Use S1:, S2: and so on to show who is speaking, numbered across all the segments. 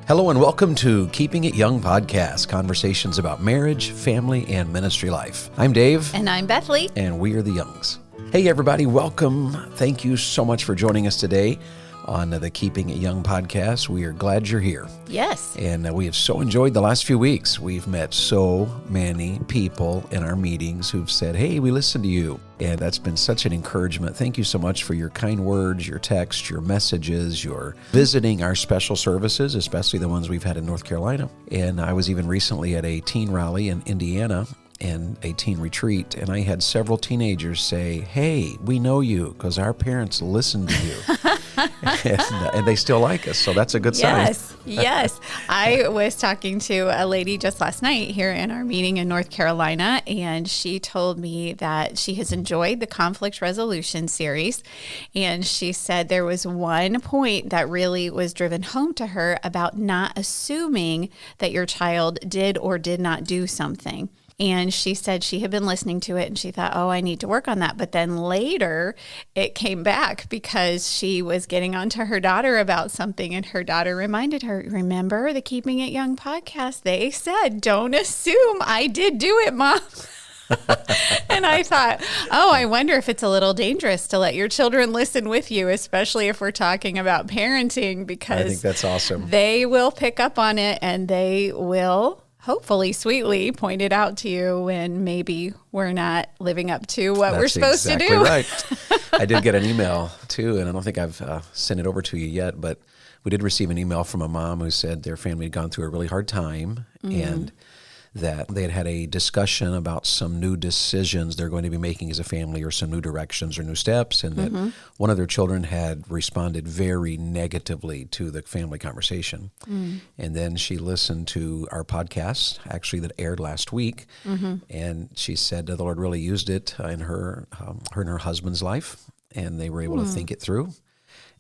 S1: Hello and welcome to Keeping It Young podcast, conversations about marriage, family, and ministry life. I'm Dave.
S2: And I'm Bethlie.
S1: And we are the Youngs. Hey everybody, welcome. Thank you so much for joining us today on the Keeping It Young podcast. We are glad you're here.
S2: Yes.
S1: And we have so enjoyed the last few weeks. We've met so many people in our meetings who've said, hey, we listened to you. And that's been such an encouragement. Thank you so much for your kind words, your text, your messages, your visiting our special services, especially the ones we've had in North Carolina. And I was even recently at a teen rally in Indiana and a teen retreat, and I had several teenagers say, hey, we know you because our parents listened to you. and they still like us, so that's a good sign.
S2: Yes. I was talking to a lady just last night here in our meeting in North Carolina, and she told me that she has enjoyed the conflict resolution series, and she said there was one point that really was driven home to her about not assuming that your child did or did not do something. And she said she had been listening to it and she thought, oh, I need to work on that. But then later it came back because she was getting onto her daughter about something. And her daughter reminded her, remember the Keeping It Young podcast? They said, don't assume I did do it, Mom. And I thought, oh, I wonder if it's a little dangerous to let your children listen with you, especially if we're talking about parenting, because
S1: I think that's awesome.
S2: They will pick up on it and they will hopefully sweetly point it out to you when maybe we're not living up to what we're supposed to do.
S1: That's exactly right. I did get an email too, and I don't think I've sent it over to you yet, but we did receive an email from a mom who said their family had gone through a really hard time and that they had had a discussion about some new decisions they're going to be making as a family or some new directions or new steps, and that one of their children had responded very negatively to the family conversation. And then she listened to our podcast, actually, that aired last week, and she said the Lord really used it in her and her husband's life, and they were able to think it through.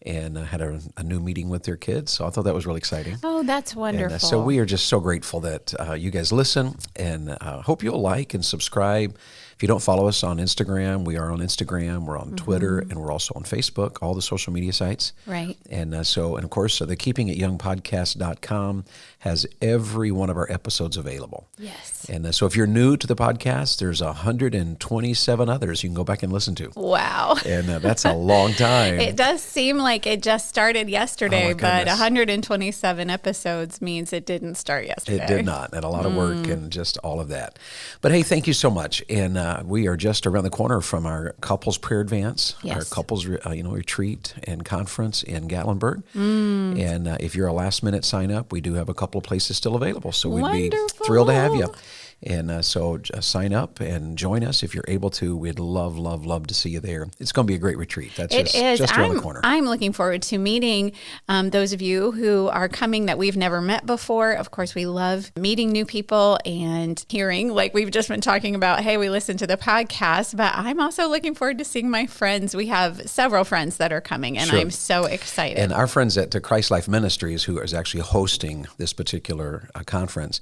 S1: And had a new meeting with their kids. So I thought that was really exciting.
S2: Oh, that's wonderful.
S1: And, so we are just so grateful that you guys listen, and hope you'll like and subscribe. If you don't follow us on Instagram, we are on Instagram, we're on Twitter, and we're also on Facebook, all the social media sites.
S2: Right.
S1: And and of course, the keepingityoungpodcast.com has every one of our episodes available.
S2: Yes.
S1: And so if you're new to the podcast, there's 127 others you can go back and listen to.
S2: Wow.
S1: And that's a long time.
S2: It does seem like it just started yesterday, but 127 episodes means it didn't start yesterday.
S1: It did not, and a lot of work and just all of that. But hey, thank you so much. And we are just around the corner from our couples prayer advance, our couples retreat and conference in Gatlinburg. And if you're a last minute sign up, we do have a couple of places still available. So we'd be thrilled to have you. And so sign up and join us if you're able to. We'd love to see you there. It's going to be a great retreat. That's just around the corner.
S2: I'm looking forward to meeting those of you who are coming that we've never met before. Of course, we love meeting new people and hearing, like we've just been talking about, hey, we listened to the podcast, but I'm also looking forward to seeing my friends. We have several friends that are coming, and I'm so excited.
S1: And our friends at Christ Life Ministries, who is actually hosting this particular conference,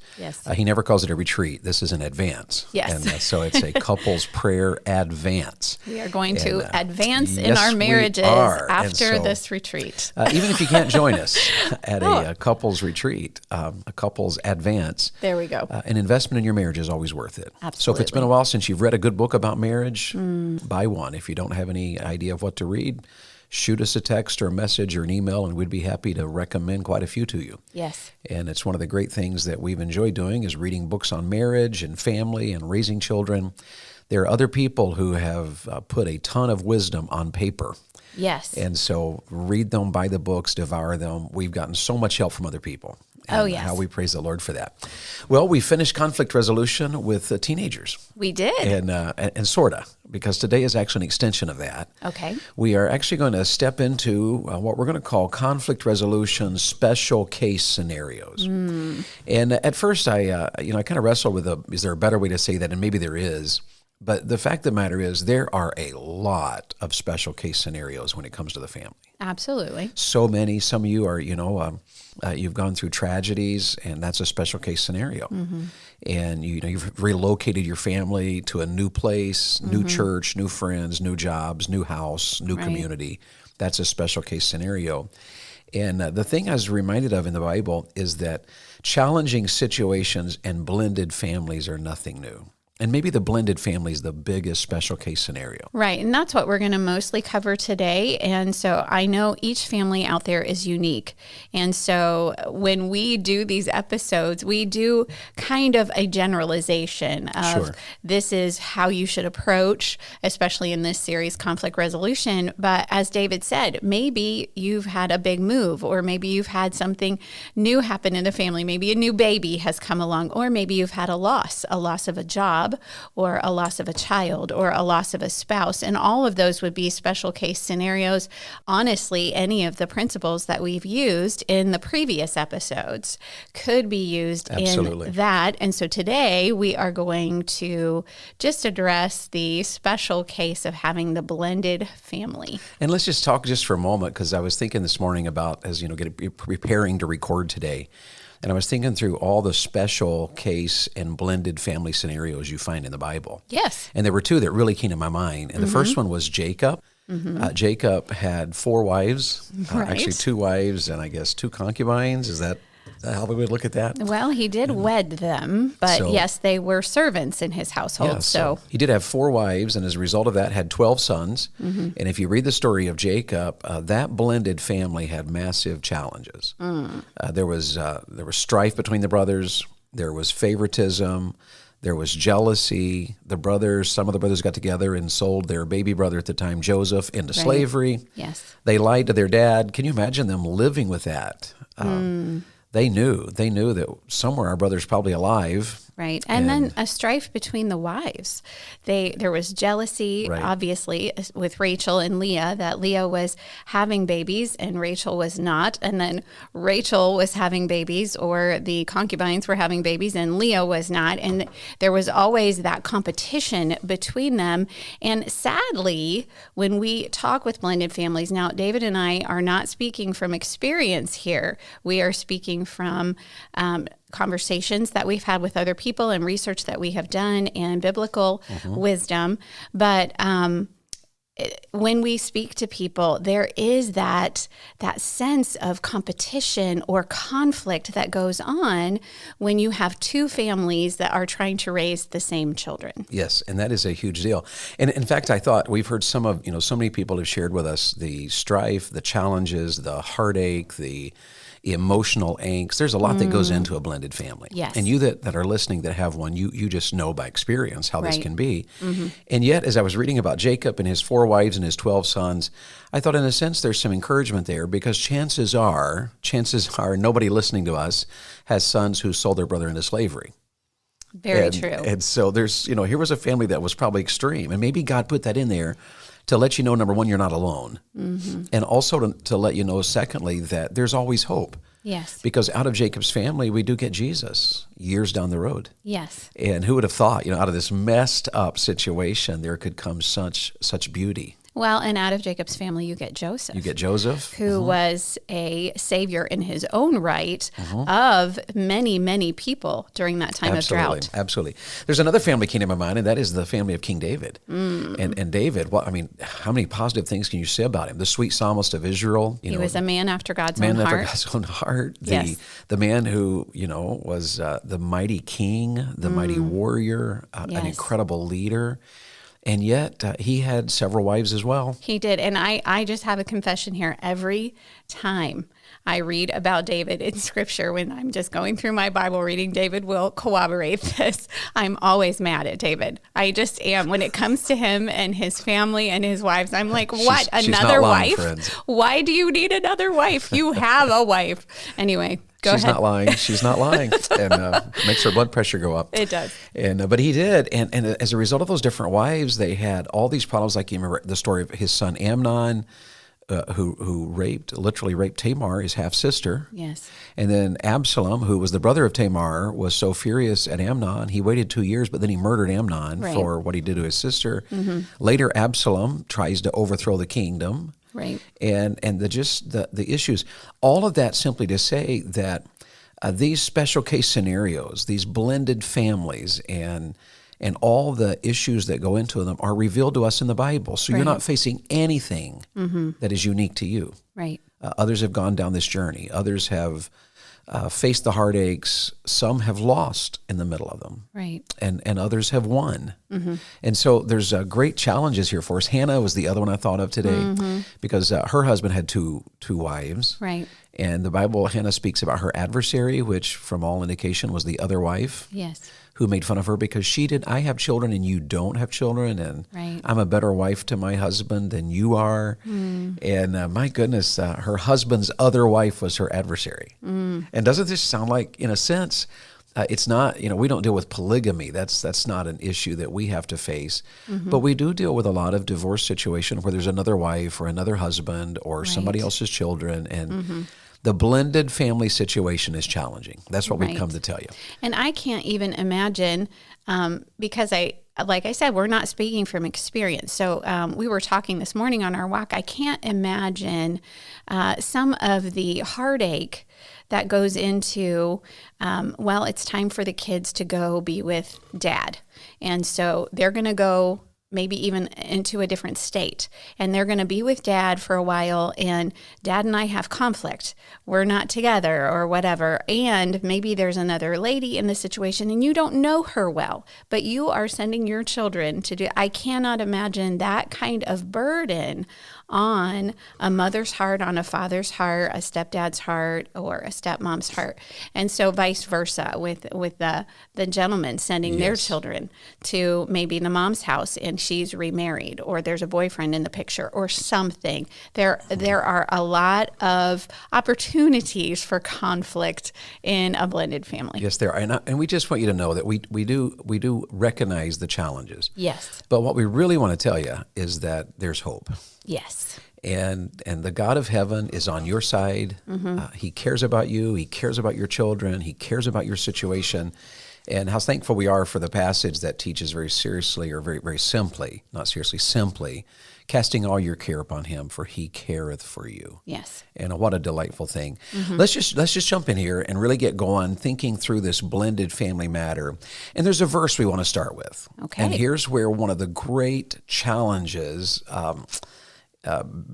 S1: he never calls it a retreat. This is an advance.
S2: Yes.
S1: And so it's a couples prayer advance.
S2: We are going to advance in our marriages after this retreat.
S1: Even if you can't join us at a couples retreat, a couples advance.
S2: There we go.
S1: An investment in your marriage is always worth it.
S2: Absolutely.
S1: So if it's been a while since you've read a good book about marriage, buy one. If you don't have any idea of what to read, shoot us a text or a message or an email, and we'd be happy to recommend quite a few to you.
S2: Yes.
S1: And it's one of the great things that we've enjoyed doing is reading books on marriage and family and raising children. There are other people who have put a ton of wisdom on paper.
S2: Yes.
S1: And so read them, buy the books, devour them. We've gotten so much help from other people. And how we praise the Lord for that. Well, we finished conflict resolution with teenagers.
S2: We did.
S1: And sort of, because today is actually an extension of that.
S2: Okay.
S1: We are actually going to step into what we're going to call conflict resolution special case scenarios. And at first, I kind of wrestled with, is there a better way to say that? And maybe there is. But the fact of the matter is there are a lot of special case scenarios when it comes to the family.
S2: Absolutely.
S1: So many. Some of you are, you've gone through tragedies, and that's a special case scenario. And you've relocated your family to a new place, new church, new friends, new jobs, new house, new community. That's a special case scenario. And the thing I was reminded of in the Bible is that challenging situations and blended families are nothing new. And maybe the blended family is the biggest special case scenario.
S2: Right. And that's what we're going to mostly cover today. And so I know each family out there is unique. And so when we do these episodes, we do kind of a generalization of this is how you should approach, especially in this series, conflict resolution. But as David said, maybe you've had a big move, or maybe you've had something new happen in the family. Maybe a new baby has come along, or maybe you've had a loss of a job, or a loss of a child, or a loss of a spouse. And all of those would be special case scenarios. Honestly, any of the principles that we've used in the previous episodes could be used in that. And so today we are going to just address the special case of having the blended family.
S1: And let's just talk just for a moment, because I was thinking this morning about, as you know, preparing to record today, and I was thinking through all the special case and blended family scenarios you find in the Bible.
S2: Yes.
S1: And there were two that really came to my mind. And the first one was Jacob. Jacob had 4 wives, actually 2 wives and I guess 2 concubines. Is that how we would look at that?
S2: Well, he did wed them, but yes, they were servants in his household.
S1: Yeah, so he did have 4 wives, and as a result of that, had 12 sons. And if you read the story of Jacob, that blended family had massive challenges. There was strife between the brothers. There was favoritism. There was jealousy. Some of the brothers got together and sold their baby brother at the time, Joseph, into slavery.
S2: Yes.
S1: They lied to their dad. Can you imagine them living with that? They knew that somewhere our brother's probably alive.
S2: Right. And then a strife between the wives. There was jealousy, obviously, with Rachel and Leah, that Leah was having babies and Rachel was not. And then Rachel was having babies, or the concubines were having babies and Leah was not. And there was always that competition between them. And sadly, when we talk with blended families, now David and I are not speaking from experience here. We are speaking from conversations that we've had with other people and research that we have done and biblical wisdom. But when we speak to people, there is that sense of competition or conflict that goes on when you have 2 families that are trying to raise the same children.
S1: Yes, and that is a huge deal. And in fact, I thought we've heard so many people have shared with us the strife, the challenges, the heartache, the emotional angst. There's a lot that goes into a blended family.
S2: Yes.
S1: And you that are listening that have one, you just know by experience how this can be. And yet, as I was reading about Jacob and his 4 wives and his 12 sons, I thought in a sense there's some encouragement there, because chances are nobody listening to us has sons who sold their brother into slavery.
S2: Very true.
S1: And so there's, here was a family that was probably extreme. And maybe God put that in there to let you know, number one, you're not alone. And also to let you know, secondly, that there's always hope.
S2: Yes.
S1: Because out of Jacob's family, we do get Jesus years down the road.
S2: Yes.
S1: And who would have thought, out of this messed up situation, there could come such beauty.
S2: Well, and out of Jacob's family, you get Joseph. Who was a savior in his own right of many, many people during that time of drought.
S1: Absolutely. There's another family came to my mind, and that is the family of King David. And David, how many positive things can you say about him? The sweet psalmist of Israel.
S2: He was a man after God's own heart.
S1: The man who, was the mighty king, the mighty warrior, an incredible leader. And yet he had several wives as well.
S2: He did. And I just have a confession here. Every time I read about David in Scripture, when I'm just going through my Bible reading, David will corroborate this. I'm always mad at David. I just am. When it comes to him and his family and his wives, I'm like, what? Another wife? Friends. Why do you need another wife? You have a wife. Anyway. She's
S1: not lying. She's not lying. And makes her blood pressure go up.
S2: It does.
S1: And but he did. And as a result of those different wives, they had all these problems. Like you remember the story of his son Amnon, who literally raped Tamar, his half-sister.
S2: Yes.
S1: And then Absalom, who was the brother of Tamar, was so furious at Amnon, he waited 2 years, but then he murdered Amnon for what he did to his sister. Later, Absalom tries to overthrow the kingdom.
S2: Right.
S1: And the issues, all of that simply to say that these special case scenarios, these blended families, and all the issues that go into them are revealed to us in the Bible. So you're not facing anything that is unique to you.
S2: Right.
S1: Others have gone down this journey. Others have faced the heartaches. Some have lost in the middle of them.
S2: Right.
S1: And others have won.
S2: Mm-hmm.
S1: And so there's great challenges here for us. Hannah was the other one I thought of today because her husband had two wives.
S2: Right.
S1: And the Bible, Hannah speaks about her adversary, which from all indication was the other wife.
S2: Yes.
S1: Who made fun of her because she did, I have children and you don't have children, and
S2: Right.
S1: I'm a better wife to my husband than you are. And my goodness, her husband's other wife was her adversary. And doesn't this sound like, in a sense, it's not, we don't deal with polygamy. That's not an issue that we have to face. But we do deal with a lot of divorce situations where there's another wife or another husband or somebody else's children. And the blended family situation is challenging. That's what we've come to tell you.
S2: And I can't even imagine, because like I said, we're not speaking from experience. So we were talking this morning on our walk. I can't imagine some of the heartache that goes into, it's time for the kids to go be with dad. And so they're going to go maybe even into a different state. And they're going to be with dad for a while, and dad and I have conflict. We're not together or whatever. And maybe there's another lady in the situation and you don't know her well, but you are sending your children to do. I cannot imagine that kind of burden on a mother's heart, on a father's heart, a stepdad's heart, or a stepmom's heart. And so vice versa with the gentleman sending their children to maybe the mom's house and she's remarried, or there's a boyfriend in the picture or something. There are a lot of opportunities for conflict in a blended family.
S1: Yes, there are. And we just want you to know that we do recognize the challenges.
S2: Yes.
S1: But what we really want to tell you is that there's hope.
S2: Yes.
S1: And the God of heaven is on your side. He cares about you. He cares about your children. He cares about your situation. And how thankful we are for the passage that teaches very seriously, or very, very simply, not seriously, simply, casting all your care upon him, for he careth for you.
S2: Yes.
S1: And what a delightful thing. Let's just jump in here and really get going thinking through this blended family matter. And there's a verse we want to start with.
S2: Okay.
S1: And here's where one of the great challenges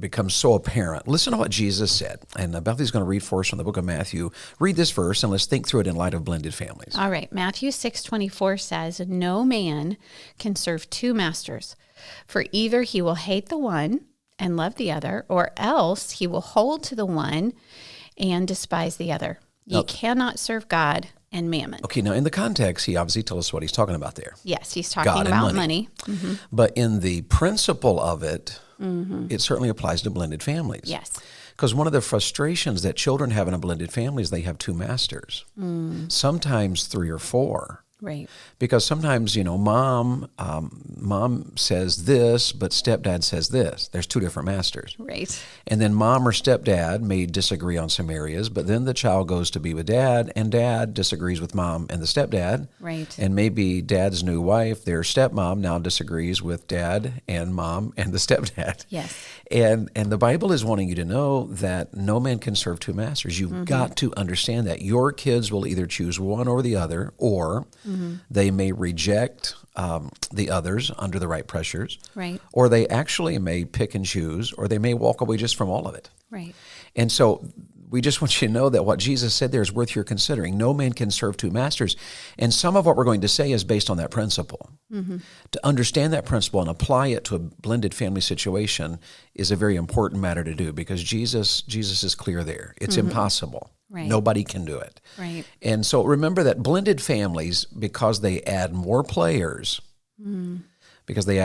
S1: becomes so apparent. Listen to what Jesus said. And Bethlie's going to read for us from the book of Matthew. Read this verse and let's think through it in light of blended families.
S2: All right. Matthew 6:24 says, "No man can serve two masters, for either he will hate the one and love the other, or else he will hold to the one and despise the other. Ye cannot serve God and mammon."
S1: Okay, now in the context, he obviously tells us what he's talking about there.
S2: Yes, he's talking
S1: God and
S2: about
S1: money.
S2: money.
S1: But in the principle of it, it certainly applies to blended families.
S2: Yes.
S1: Because one of the frustrations that children have in a blended family is they have two masters, sometimes three or four.
S2: Right.
S1: Because sometimes, mom says this, but stepdad says this. There's two different masters.
S2: Right.
S1: And then mom or stepdad may disagree on some areas, but then the child goes to be with dad, and dad disagrees with mom and the stepdad.
S2: Right.
S1: And maybe dad's new wife, their stepmom, now disagrees with dad and mom and the stepdad.
S2: Yes.
S1: And the Bible is wanting you to know that no man can serve two masters. You've got to understand that. Your kids will either choose one or the other, or they may reject the others under the right pressures.
S2: Right.
S1: Or they actually may pick and choose, or they may walk away just from all of it.
S2: Right.
S1: And so we just want you to know that what Jesus said there is worth your considering. No man can serve two masters. And some of what we're going to say is based on that principle. To understand that principle and apply it to a blended family situation is a very important matter to do, because Jesus is clear there. It's impossible.
S2: Right.
S1: Nobody can do it.
S2: Right.
S1: And so remember that blended families, because they add more players, they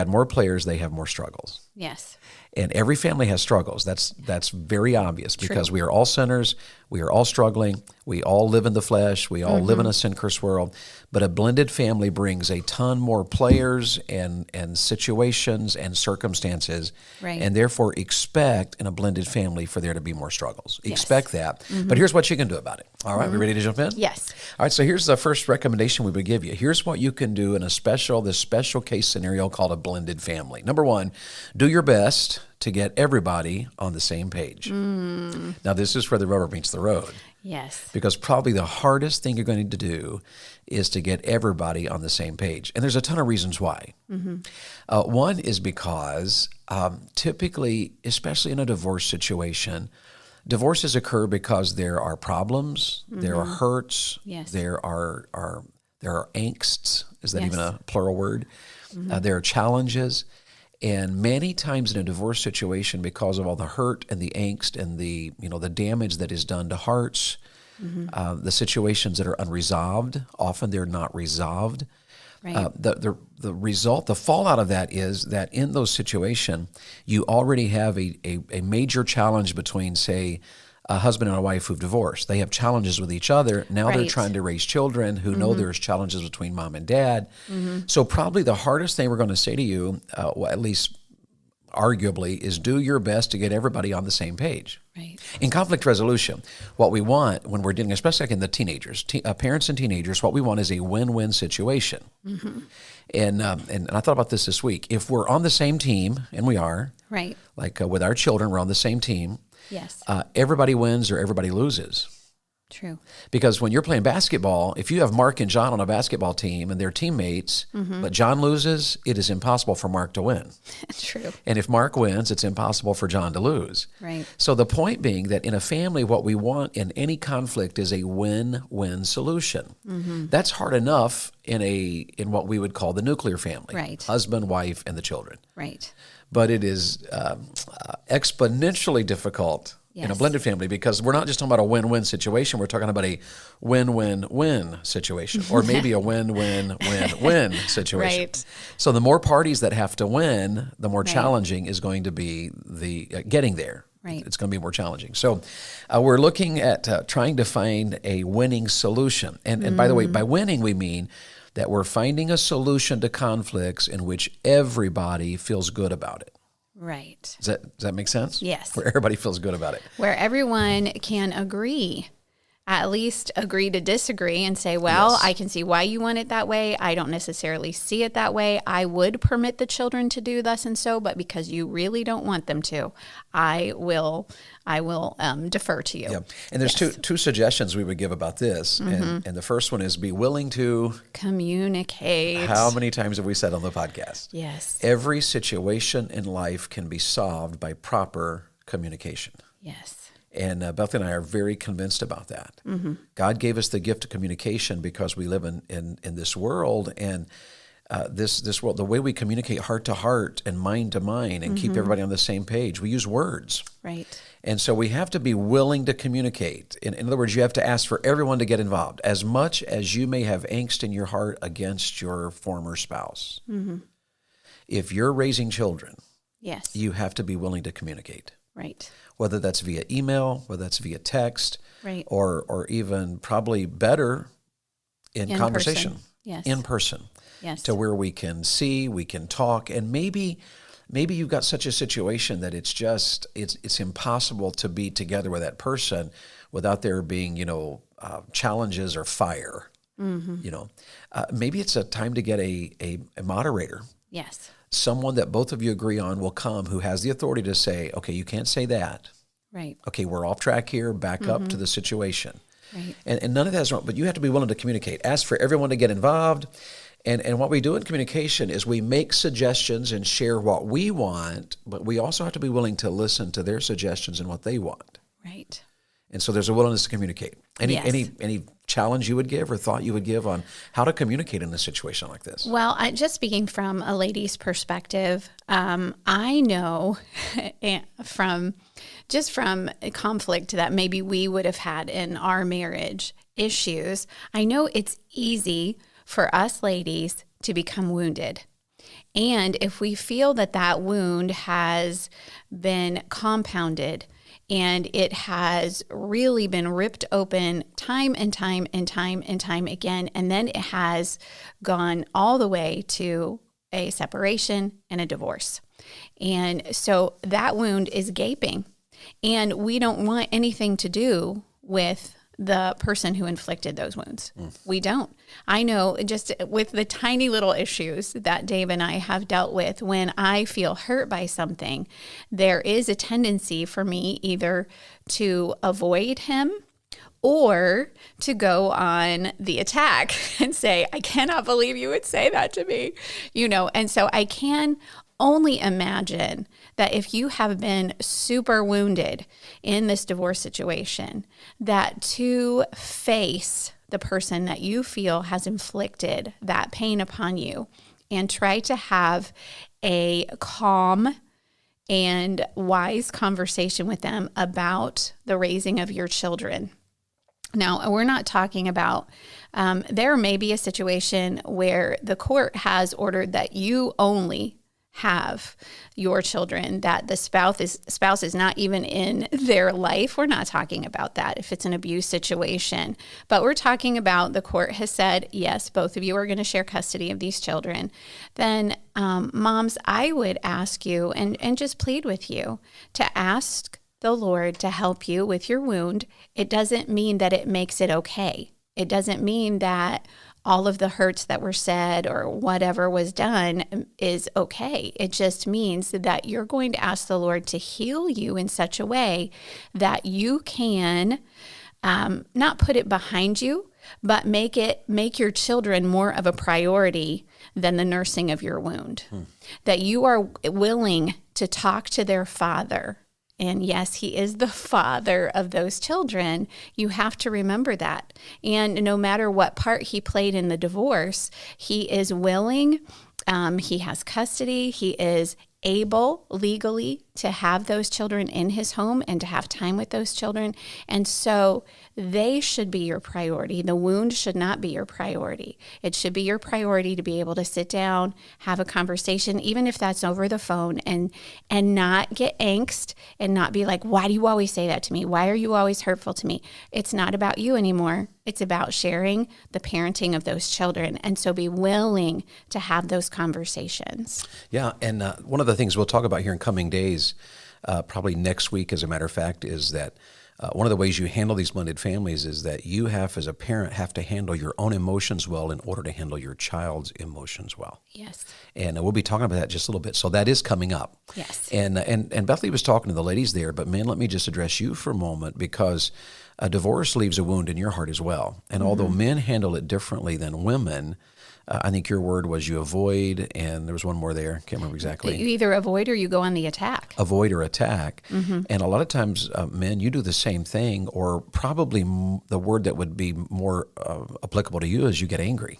S1: have more struggles.
S2: Yes.
S1: And every family has struggles. That's very obvious, because we are all sinners. We are all struggling. We all live in the flesh. We all live in a sin-cursed world. But a blended family brings a ton more players and situations and circumstances.
S2: Right.
S1: And therefore expect in a blended family for there to be more struggles.
S2: Yes.
S1: Expect that. But here's what you can do about it. All right, we ready to jump in?
S2: Yes.
S1: All right, so here's the first recommendation we would give you. Here's what you can do in this special case scenario called a blended family. Number one, do your best to get everybody on the same page. Now, this is where the rubber meets the road.
S2: Yes.
S1: Because probably the hardest thing you're going to do is to get everybody on the same page. And there's a ton of reasons why. One is because typically, especially in a divorce situation, Divorces occur because there are problems, there are hurts,
S2: Yes.
S1: there are angsts. Is that
S2: Yes.
S1: even a plural word? There are challenges. And many times in a divorce situation, because of all the hurt and the angst and the damage that is done to hearts, the situations that are unresolved, often they're not resolved.
S2: Right.
S1: The result, the fallout of that is that in those situations, you already have a major challenge between, say, a husband and a wife who've divorced. They have challenges with each other. Now they're
S2: Right.
S1: trying to raise children who know there's challenges between mom and dad. So probably the hardest thing we're going to say to you, well, at least arguably, is do your best to get everybody on the same page.
S2: Right.
S1: In conflict resolution, what we want when we're dealing, especially like in the teenagers, parents and teenagers, what we want is a win-win situation. And I thought about this week. If we're on the same team, and we are,
S2: Right.
S1: like with our children, we're on the same team,
S2: Yes.
S1: everybody wins or everybody loses.
S2: True.
S1: Because when you're playing basketball, if you have Mark and John on a basketball team and they're teammates, but John loses, it is impossible for Mark to win.
S2: True.
S1: And if Mark wins, it's impossible for John to lose.
S2: Right.
S1: So the point being that in a family, what we want in any conflict is a win-win solution. That's hard enough in what we would call the nuclear family.
S2: Right.
S1: Husband, wife, and the children.
S2: Right.
S1: But it is exponentially difficult in a
S2: Yes.
S1: blended family, because we're not just talking about a win-win situation. We're talking about a win-win-win situation, or maybe a win-win-win-win situation.
S2: Right.
S1: So the more parties that have to win, the more
S2: Right.
S1: challenging is going to be the getting there.
S2: Right.
S1: It's going to be more challenging. So we're looking at trying to find a winning solution. And by the way, by winning, we mean that we're finding a solution to conflicts in which everybody feels good about it.
S2: Right.
S1: Does that make sense?
S2: Yes.
S1: Where everybody feels good about it.
S2: Where everyone can agree, at least agree to disagree and say, well,
S1: Yes.
S2: I can see why you want it that way. I don't necessarily see it that way. I would permit the children to do thus and so, but because you really don't want them to, I will defer to you.
S1: Yeah. And there's two suggestions we would give about this. And the first one is be willing to.
S2: Communicate.
S1: How many times have we said on the podcast?
S2: Yes.
S1: Every situation in life can be solved by proper communication.
S2: Yes.
S1: And Bethlie and I are very convinced about that. God gave us the gift of communication because we live in this world, and this world, the way we communicate heart to heart and mind to mind and keep everybody on the same page, we use words.
S2: Right.
S1: And so we have to be willing to communicate. In other words, you have to ask for everyone to get involved. As much as you may have angst in your heart against your former spouse, if you're raising children,
S2: Yes.
S1: you have to be willing to communicate.
S2: Right.
S1: Whether that's via email, whether that's via text,
S2: Right.
S1: or even probably better in conversation,
S2: person. Yes.
S1: in person,
S2: Yes.
S1: to where we can see, we can talk, and maybe you've got such a situation that it's impossible to be together with that person without there being challenges or fire. Maybe it's a time to get a moderator.
S2: Yes.
S1: Someone that both of you agree on will come, who has the authority to say, okay, you can't say that.
S2: Right.
S1: Okay, we're off track here, back up to the situation.
S2: Right.
S1: And none of that is wrong, but you have to be willing to communicate. Ask for everyone to get involved. And what we do in communication is we make suggestions and share what we want, but we also have to be willing to listen to their suggestions and what they want.
S2: Right.
S1: And so there's a willingness to communicate. Any challenge you would give or thought you would give on how to communicate in a situation like this?
S2: Well, just speaking from a lady's perspective, I know from a conflict that maybe we would have had in our marriage issues, I know it's easy for us ladies to become wounded. And if we feel that wound has been compounded and it has really been ripped open time and time and time and time again, and then it has gone all the way to a separation and a divorce. And so that wound is gaping, and we don't want anything to do with the person who inflicted those wounds. We don't. I know just with the tiny little issues that Dave and I have dealt with, when I feel hurt by something, there is a tendency for me either to avoid him or to go on the attack and say, I cannot believe you would say that to me, and so I can only imagine that if you have been super wounded in this divorce situation, that to face the person that you feel has inflicted that pain upon you and try to have a calm and wise conversation with them about the raising of your children. Now, we're not talking about, there may be a situation where the court has ordered that you only have your children, that the spouse is not even in their life. We're not talking about that if it's an abuse situation. But we're talking about the court has said, yes, both of you are going to share custody of these children. Then, moms, I would ask you and just plead with you to ask the Lord to help you with your wound. It doesn't mean that it makes it okay. It doesn't mean that all of the hurts that were said or whatever was done is okay. It just means that you're going to ask the Lord to heal you in such a way that you can not put it behind you, but make your children more of a priority than the nursing of your wound. That you are willing to talk to their father. And yes, he is the father of those children. You have to remember that. And no matter what part he played in the divorce, he is willing. He has custody. He is able legally to have those children in his home and to have time with those children. And so they should be your priority. The wound should not be your priority. It should be your priority to be able to sit down, have a conversation, even if that's over the phone, and not get angst and not be like, why do you always say that to me? Why are you always hurtful to me? It's not about you anymore. It's about sharing the parenting of those children. And so be willing to have those conversations.
S1: Yeah, and one of the things we'll talk about here in coming days, probably next week, as a matter of fact, is that one of the ways you handle these blended families is that you have, as a parent, have to handle your own emotions well in order to handle your child's emotions well.
S2: Yes.
S1: And we'll be talking about that just a little bit. So that is coming up.
S2: Yes.
S1: And Bethlie was talking to the ladies there, but man, let me just address you for a moment, because a divorce leaves a wound in your heart as well. And although men handle it differently than women, I think your word was you avoid, and there was one more there. Can't remember exactly.
S2: You either avoid or you go on the attack.
S1: Avoid or attack. And a lot of times, men, you do the same thing, or probably the word that would be more applicable to you is you get angry.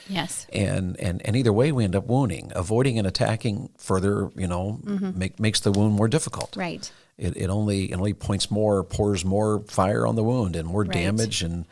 S2: Yes.
S1: And either way, we end up wounding. Avoiding and attacking further, makes the wound more difficult.
S2: Right.
S1: It only pours more fire on the wound and more damage and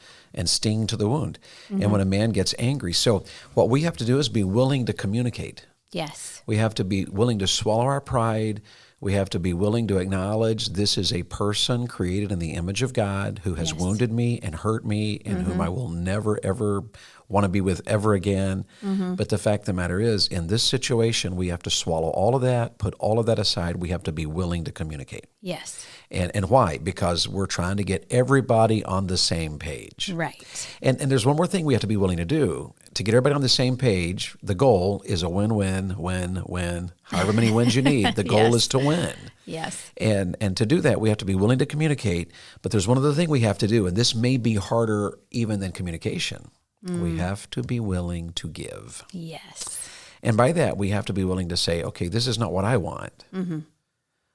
S1: sting to the wound. And when a man gets angry. So what we have to do is be willing to communicate.
S2: Yes.
S1: We have to be willing to swallow our pride. We have to be willing to acknowledge this is a person created in the image of God who has wounded me and hurt me and whom I will never, ever want to be with ever again. But the fact of the matter is, in this situation, we have to swallow all of that, put all of that aside. We have to be willing to communicate.
S2: Yes.
S1: And why? Because we're trying to get everybody on the same page.
S2: Right.
S1: And there's one more thing we have to be willing to do. To get everybody on the same page, the goal is a win-win, win-win. However many wins you need, the goal is to win.
S2: Yes.
S1: And to do that, we have to be willing to communicate. But there's one other thing we have to do, and this may be harder even than communication. We have to be willing to give.
S2: Yes.
S1: And by that, we have to be willing to say, okay, this is not what I want,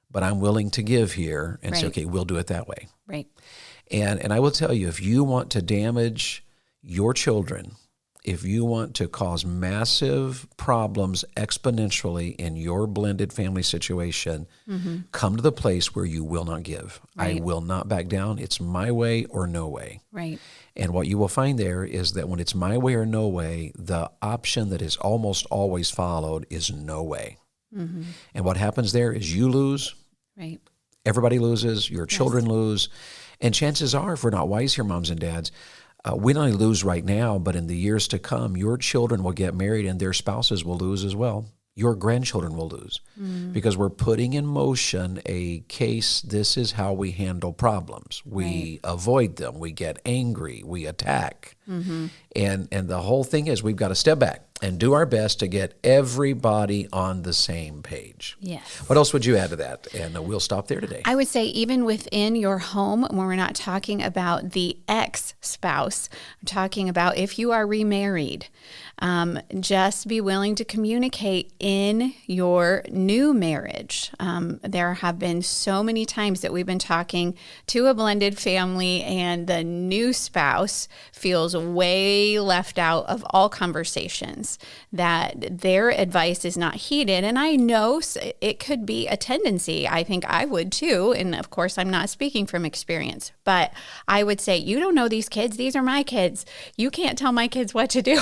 S1: but I'm willing to give here and say, okay, we'll do it that way.
S2: Right.
S1: And I will tell you, if you want to damage your children, if you want to cause massive problems exponentially in your blended family situation, come to the place where you will not give.
S2: Right.
S1: I will not back down. It's my way or no way.
S2: Right.
S1: And what you will find there is that when it's my way or no way, the option that is almost always followed is no way. And what happens there is you lose.
S2: Right.
S1: Everybody loses. Your children lose. And chances are, if we're not wise here, moms and dads, we not only lose right now, but in the years to come, your children will get married and their spouses will lose as well. Your grandchildren will lose because we're putting in motion a case. This is how we handle problems. We avoid them. We get angry. We attack. And the whole thing is we've got to step back. and do our best to get everybody on the same page.
S2: Yes.
S1: What else would you add to that? And we'll stop there today.
S2: I would say even within your home, when we're not talking about the ex-spouse, I'm talking about if you are remarried, just be willing to communicate in your new marriage. There have been so many times that we've been talking to a blended family and the new spouse feels way left out of all conversations, that their advice is not heeded. And I know it could be a tendency. I think I would too. And of course, I'm not speaking from experience, but I would say, you don't know these kids. These are my kids. You can't tell my kids what to do,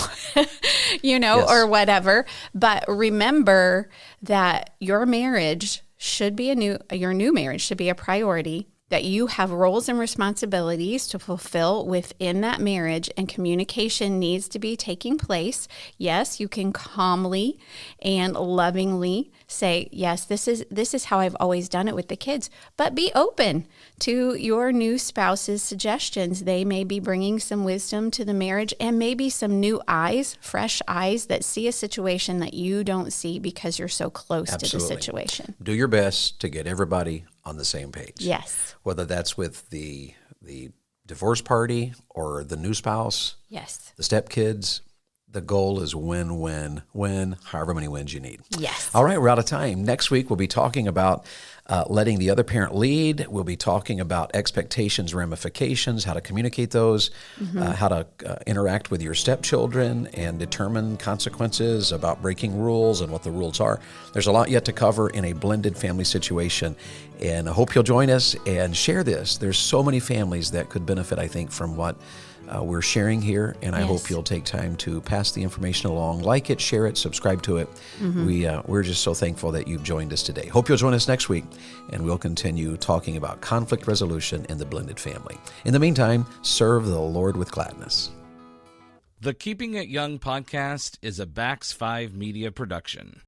S1: Yes.
S2: or whatever. But remember that your marriage should be your new marriage should be a priority, that you have roles and responsibilities to fulfill within that marriage, and communication needs to be taking place. Yes, you can calmly and lovingly say, yes, this is how I've always done it with the kids, but be open to your new spouse's suggestions. They may be bringing some wisdom to the marriage and maybe some new eyes, fresh eyes that see a situation that you don't see because you're so close to the situation.
S1: Do your best to get everybody on the same page.
S2: Yes.
S1: Whether that's with the divorce party or the new spouse,
S2: Yes.
S1: the stepkids, the goal is win, however many wins you need.
S2: Yes.
S1: All right, we're out of time. Next week, we'll be talking about letting the other parent lead. We'll be talking about expectations, ramifications, how to communicate those, how to interact with your stepchildren and determine consequences, about breaking rules and what the rules are. There's a lot yet to cover in a blended family situation, and I hope you'll join us and share this. There's so many families that could benefit, I think, from what we're sharing here, and I hope you'll take time to pass the information along, like it, share it, subscribe to it. We're just so thankful that you've joined us today. Hope you'll join us next week, and we'll continue talking about conflict resolution in the blended family. In the meantime, serve the Lord with gladness.
S3: The Keeping It Young podcast is a Bax 5 Media production.